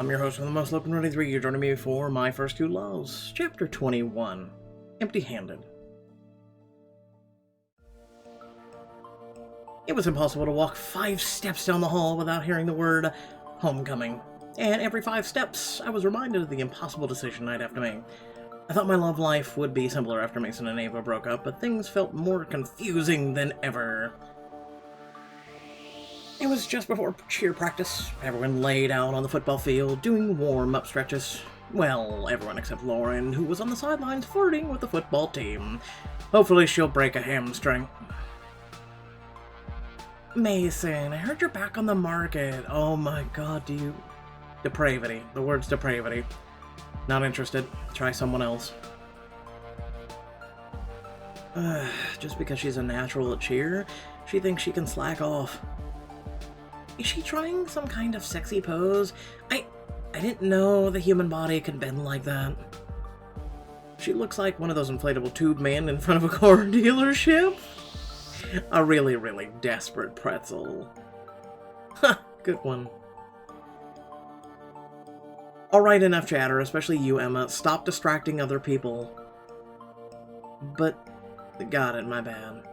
I'm your host from the Most Open Ready 3. You're joining me for My First Two Loves, Chapter 21, Empty-Handed. It was impossible to walk 5 steps down the hall without hearing the word homecoming. And every 5 steps, I was reminded of the impossible decision I'd have to make. I thought my love life would be simpler after Mason and Eva broke up, but things felt more confusing than ever. It was just before cheer practice. Everyone laid out on the football field, doing warm-up stretches. Well, everyone except Lauren, who was on the sidelines flirting with the football team. Hopefully she'll break a hamstring. Mason, I heard you're back on the market. Oh my god, do you... Depravity. The word's depravity. Not interested. Try someone else. Just because she's a natural at cheer, she thinks she can slack off. Is she trying some kind of sexy pose? I didn't know the human body could bend like that. She looks like one of those inflatable tube men in front of a car dealership. A really, really desperate pretzel. Ha, good one. Alright, enough chatter, especially you, Emma. Stop distracting other people. But, got it, my bad.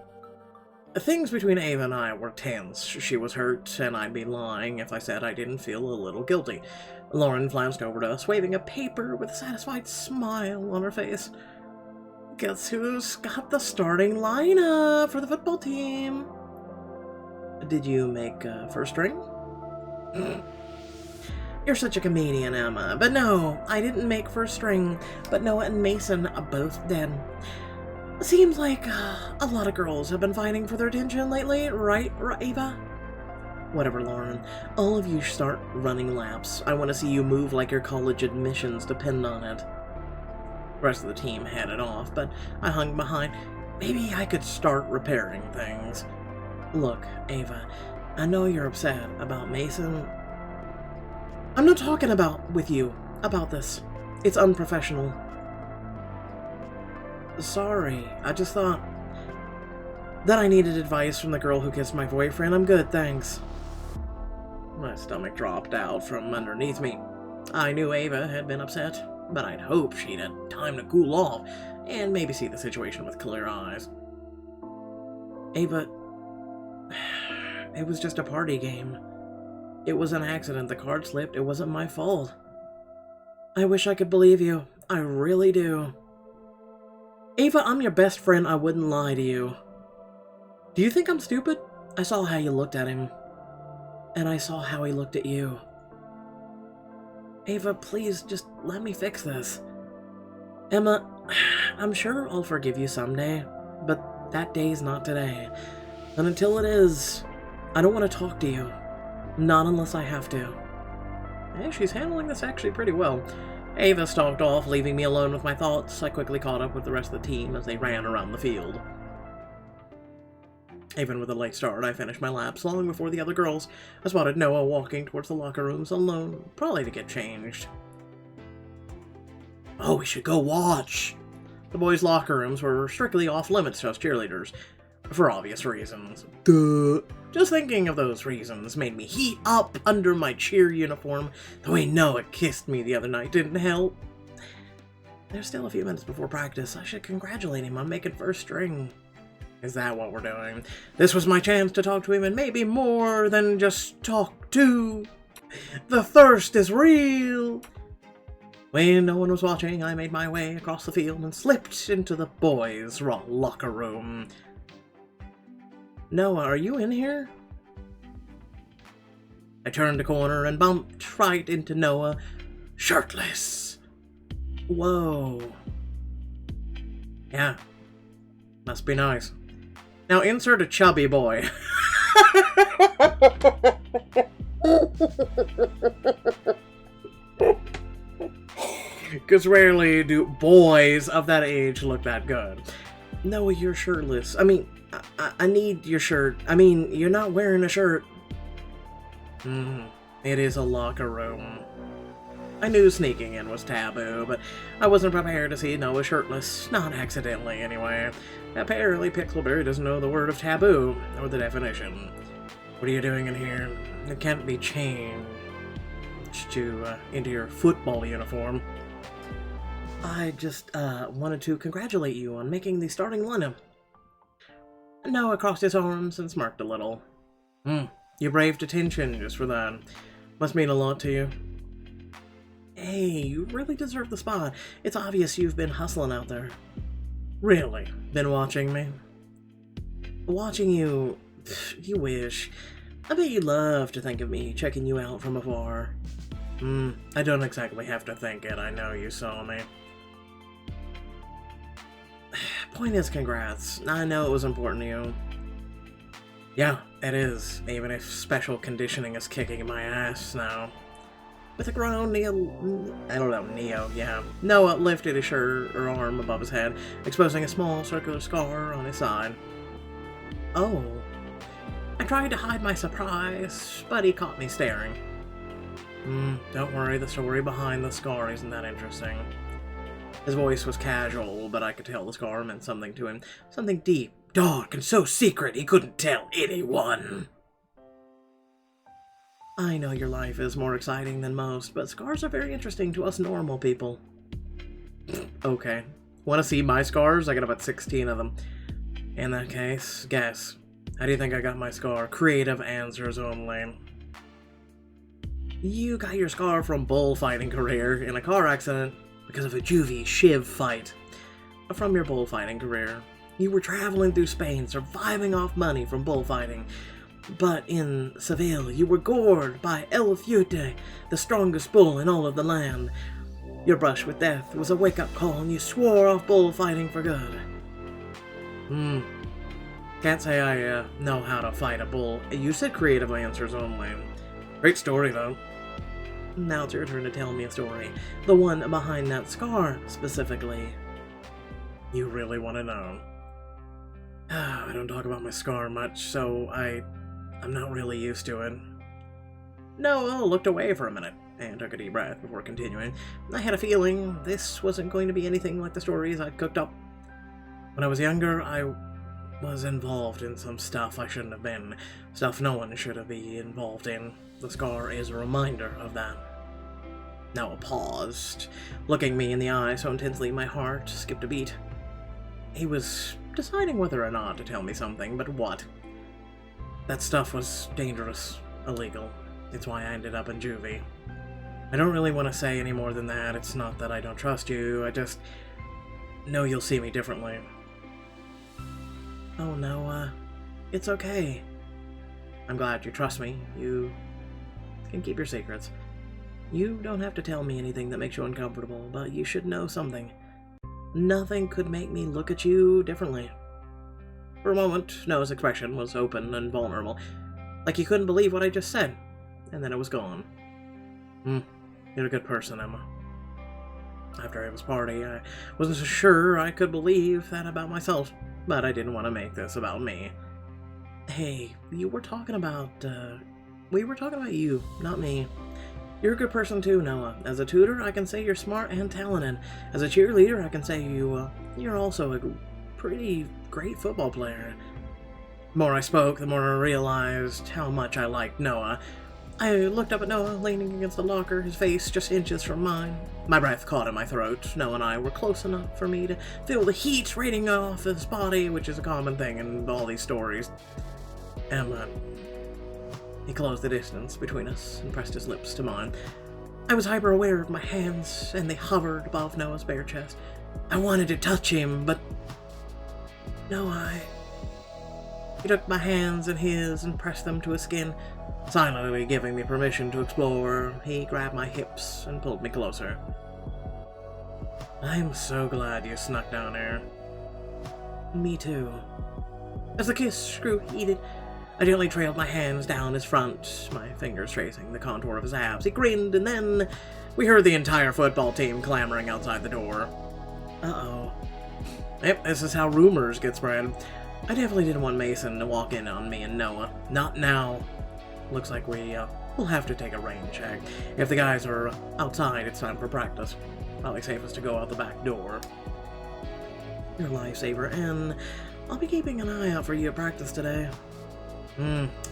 Things between Eva and I were tense. She was hurt, and I'd be lying if I said I didn't feel a little guilty. Lauren flounced over to us, waving a paper with a satisfied smile on her face. Guess who's got the starting lineup for the football team? Did you make first string? You're such a comedian, Emma. But no, I didn't make first string, but Noah and Mason both did. Seems like a lot of girls have been fighting for their attention lately, right, Eva? Whatever, Lauren. All of you start running laps. I want to see you move like your college admissions depend on it. The rest of the team headed off, but I hung behind. Maybe I could start repairing things. Look, Eva, I know you're upset about Mason. I'm not talking with you about this. It's unprofessional. Sorry, I just thought that I needed advice from the girl who kissed my boyfriend. I'm good, thanks. My stomach dropped out from underneath me. I knew Eva had been upset, but I'd hoped she'd had time to cool off and maybe see the situation with clear eyes. Eva, it was just a party game. It was an accident. The card slipped. It wasn't my fault. I wish I could believe you. I really do. Eva, I'm your best friend. I wouldn't lie to you. Do you think I'm stupid? I saw how you looked at him. And I saw how he looked at you. Eva, please, just let me fix this. Emma, I'm sure I'll forgive you someday, but that day's not today. And until it is, I don't want to talk to you. Not unless I have to. Yeah, she's handling this actually pretty well. Eva stalked off, leaving me alone with my thoughts. I quickly caught up with the rest of the team as they ran around the field. Even with a late start, I finished my laps long before the other girls. I spotted Noah walking towards the locker rooms alone, probably to get changed. Oh, we should go watch! The boys' locker rooms were strictly off-limits to us cheerleaders, for obvious reasons. Duh. Just thinking of those reasons made me heat up under my cheer uniform. The way Noah kissed me the other night didn't help. There's still a few minutes before practice. I should congratulate him on making first string. Is that what we're doing? This was my chance to talk to him, and maybe more than just talk to. The thirst is real. When no one was watching, I made my way across the field and slipped into the boys' locker room. Noah, are you in here? I turned a corner and bumped right into Noah, shirtless. Whoa. Yeah. Must be nice. Now insert a chubby boy. Because rarely do boys of that age look that good. Noah, you're shirtless. I mean, I need your shirt. I mean, you're not wearing a shirt. It is a locker room. I knew sneaking in was taboo, but I wasn't prepared to see Noah shirtless. Not accidentally, anyway. Apparently, Pixelberry doesn't know the word of taboo, or the definition. What are you doing in here? It can't be changed. switch into your football uniform. I just wanted to congratulate you on making the starting lineup. Noah crossed his arms and smirked a little. You braved attention just for that. Must mean a lot to you. Hey, you really deserve the spot. It's obvious you've been hustling out there. Really? Been watching me? Watching you... You wish. I bet you'd love to think of me checking you out from afar. I don't exactly have to think it. I know you saw me. Point is, congrats. I know it was important to you. Yeah, it is, even if special conditioning is kicking my ass now. With a groan, Neo, yeah. Noah lifted his shirt or arm above his head, exposing a small circular scar on his side. Oh. I tried to hide my surprise, but he caught me staring. Don't worry, the story behind the scar isn't that interesting. His voice was casual, but I could tell the scar meant something to him. Something deep, dark, and so secret he couldn't tell anyone. I know your life is more exciting than most, but scars are very interesting to us normal people. Okay. Want to see my scars? I got about 16 of them. In that case, guess. How do you think I got my scar? Creative answers only. You got your scar from bullfighting career in a car accident because of a juvie shiv fight. From your bullfighting career. You were traveling through Spain, surviving off money from bullfighting. But in Seville, you were gored by El Fute, the strongest bull in all of the land. Your brush with death was a wake-up call, and you swore off bullfighting for good. Can't say I know how to fight a bull. You said creative answers only. Great story, though. Now it's your turn to tell me a story. The one behind that scar, specifically. You really want to know? I don't talk about my scar much, so I'm not really used to it. Noah looked away for a minute and took a deep breath before continuing. I had a feeling this wasn't going to be anything like the stories I'd cooked up. When I was younger, I was involved in some stuff I shouldn't have been. Stuff no one should have been involved in. The scar is a reminder of that. Noah paused, looking me in the eye so intensely my heart skipped a beat. He was deciding whether or not to tell me something, but what? That stuff was dangerous, illegal. It's why I ended up in juvie. I don't really want to say any more than that. It's not that I don't trust you, I just know you'll see me differently. Oh no, it's okay. I'm glad you trust me. You can keep your secrets. You don't have to tell me anything that makes you uncomfortable, but you should know something. Nothing could make me look at you differently. For a moment, Noah's expression was open and vulnerable, like he couldn't believe what I just said, and then it was gone. You're a good person, Emma. After Eva's party, I wasn't so sure I could believe that about myself, but I didn't want to make this about me. Hey, we were talking about you, not me. You're a good person too, Noah. As a tutor, I can say you're smart and talented. As a cheerleader, I can say you're also a pretty great football player. The more I spoke, the more I realized how much I liked Noah. I looked up at Noah, leaning against the locker, his face just inches from mine. My breath caught in my throat. Noah and I were close enough for me to feel the heat radiating off his body, which is a common thing in all these stories. Emma. He closed the distance between us and pressed his lips to mine. I was hyper-aware of my hands, and they hovered above Noah's bare chest. I wanted to touch him, but... No, He took my hands in his and pressed them to his skin, silently giving me permission to explore. He grabbed my hips and pulled me closer. I'm so glad you snuck down here. Me too. As the kiss grew heated, I gently trailed my hands down his front, my fingers tracing the contour of his abs. He grinned, and then we heard the entire football team clamoring outside the door. Uh-oh. Yep, this is how rumors get spread. I definitely didn't want Mason to walk in on me and Noah. Not now. Looks like we'll have to take a rain check. If the guys are outside, it's time for practice. Probably safest to go out the back door. You're a lifesaver, and I'll be keeping an eye out for you at practice today.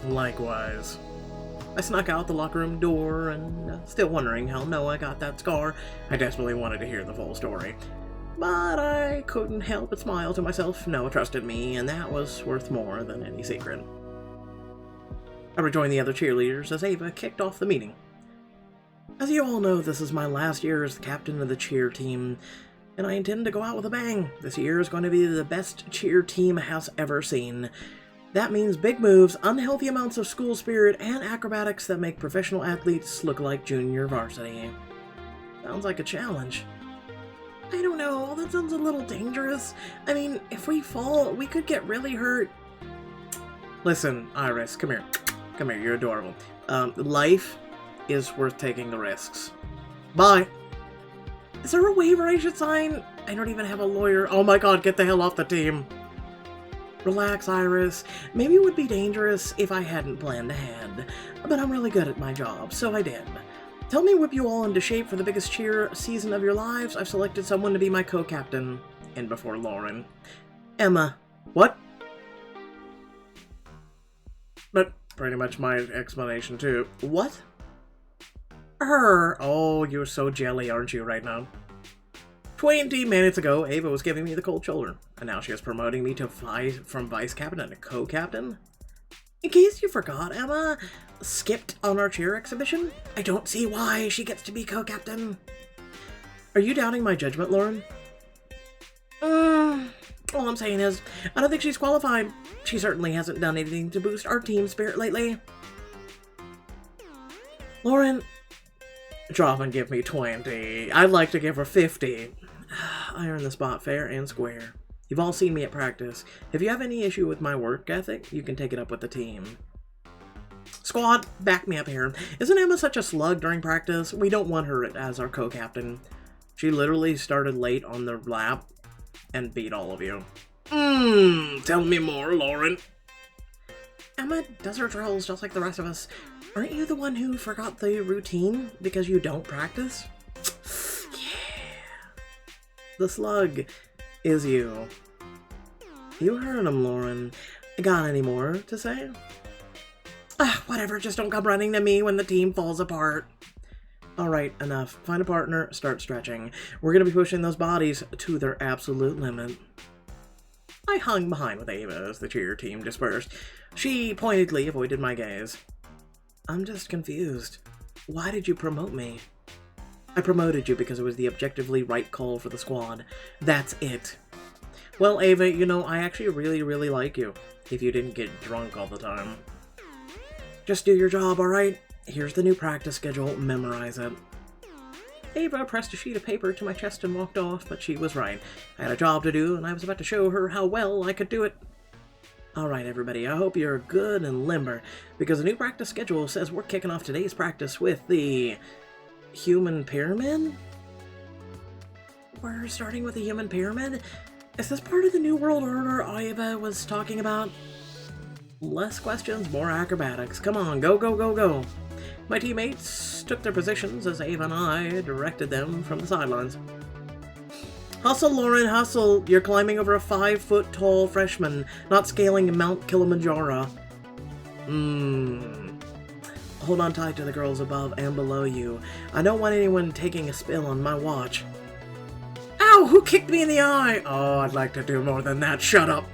Likewise. I snuck out the locker room door and, still wondering how Noah got that scar, I desperately wanted to hear the full story. But I couldn't help but smile to myself. Noah trusted me, and that was worth more than any secret. I rejoined the other cheerleaders as Eva kicked off the meeting. As you all know, this is my last year as the captain of the cheer team, and I intend to go out with a bang. This year is going to be the best cheer team has ever seen. That means big moves, unhealthy amounts of school spirit, and acrobatics that make professional athletes look like junior varsity. Sounds like a challenge. I don't know, that sounds a little dangerous. I mean, if we fall, we could get really hurt. Listen, Iris, come here. Come here, you're adorable. Life is worth taking the risks. Bye. Is there a waiver I should sign? I don't even have a lawyer. Oh my god, get the hell off the team. Relax, Iris. Maybe it would be dangerous if I hadn't planned ahead, but I'm really good at my job, so I did. To help me whip you all into shape for the biggest cheer season of your lives, I've selected someone to be my co-captain. And before Lauren. Emma. What? But pretty much my explanation too. What? Her. Oh, you're so jelly, aren't you, right now? 20 minutes ago, Ava was giving me the cold shoulder, and now she is promoting me to from vice captain to co-captain. In case you forgot, Emma skipped on our cheer exhibition. I don't see why she gets to be co-captain. Are you doubting my judgment, Lauren? All I'm saying is, I don't think she's qualified. She certainly hasn't done anything to boost our team spirit lately. Lauren, drop and give me 20. I'd like to give her 50. I earned the spot fair and square. You've all seen me at practice. If you have any issue with my work ethic, you can take it up with the team. Squad, back me up here. Isn't Emma such a slug during practice? We don't want her as our co-captain. She literally started late on the lap and beat all of you. Tell me more, Lauren. Emma does her drills just like the rest of us. Aren't you the one who forgot the routine because you don't practice? Yeah. The slug is you. You heard him, Lauren. Got any more to say? Whatever, just don't come running to me when the team falls apart. Alright, enough. Find a partner, start stretching. We're gonna be pushing those bodies to their absolute limit. I hung behind with Ava as the cheer team dispersed. She pointedly avoided my gaze. I'm just confused. Why did you promote me? I promoted you because it was the objectively right call for the squad. That's it. Well, Ava, you know, I actually really like you, if you didn't get drunk all the time. Just do your job, alright? Here's the new practice schedule, memorize it. Ava pressed a sheet of paper to my chest and walked off, but she was right. I had a job to do, and I was about to show her how well I could do it. Alright, everybody, I hope you're good and limber, because the new practice schedule says we're kicking off today's practice with the human pyramid? We're starting with the human pyramid? Is this part of the New World Order Eva was talking about? Less questions, more acrobatics. Come on, go, go, go, go. My teammates took their positions as Ava and I directed them from the sidelines. Hustle, Lauren, hustle. You're climbing over a 5-foot-tall freshman, not scaling Mount Kilimanjaro. Hold on tight to the girls above and below you. I don't want anyone taking a spill on my watch. Ow! Who kicked me in the eye? Oh, I'd like to do more than that. Shut up.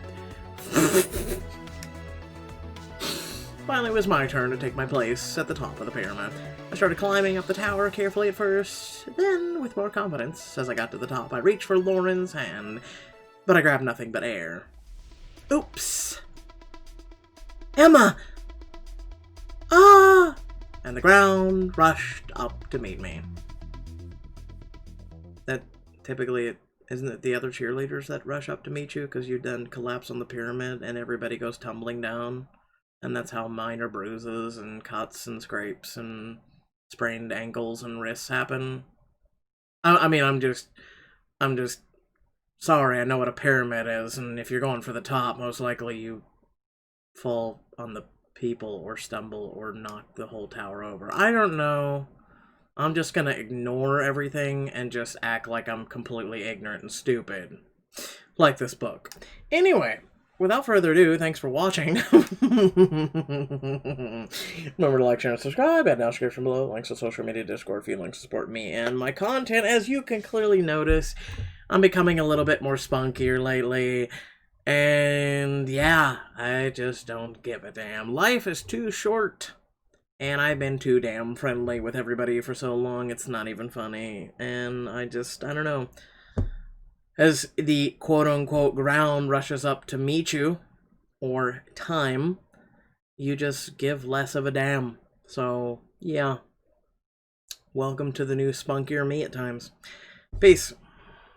Finally, it was my turn to take my place at the top of the pyramid. I started climbing up the tower carefully at first, then, with more confidence, as I got to the top, I reached for Lauren's hand, but I grabbed nothing but air. Oops! Emma! Ah! And the ground rushed up to meet me. That typically, isn't it the other cheerleaders that rush up to meet you because you then collapse on the pyramid and everybody goes tumbling down? And that's how minor bruises and cuts and scrapes and sprained ankles and wrists happen. I mean, I'm just sorry, I know what a pyramid is, and if you're going for the top, most likely you fall on the people or stumble or knock the whole tower over. I don't know. I'm just gonna ignore everything and just act like I'm completely ignorant and stupid. Like this book. Anyway, without further ado, thanks for watching. Remember to like, share, and subscribe. Add now description below. Links to social media, Discord, feelings to support me and my content. As you can clearly notice, I'm becoming a little bit more spunkier lately. And yeah, I just don't give a damn. Life is too short. And I've been too damn friendly with everybody for so long, it's not even funny. And I don't know. As the quote-unquote ground rushes up to meet you, or time, you just give less of a damn. So, yeah. Welcome to the new spunkier me at times. Peace.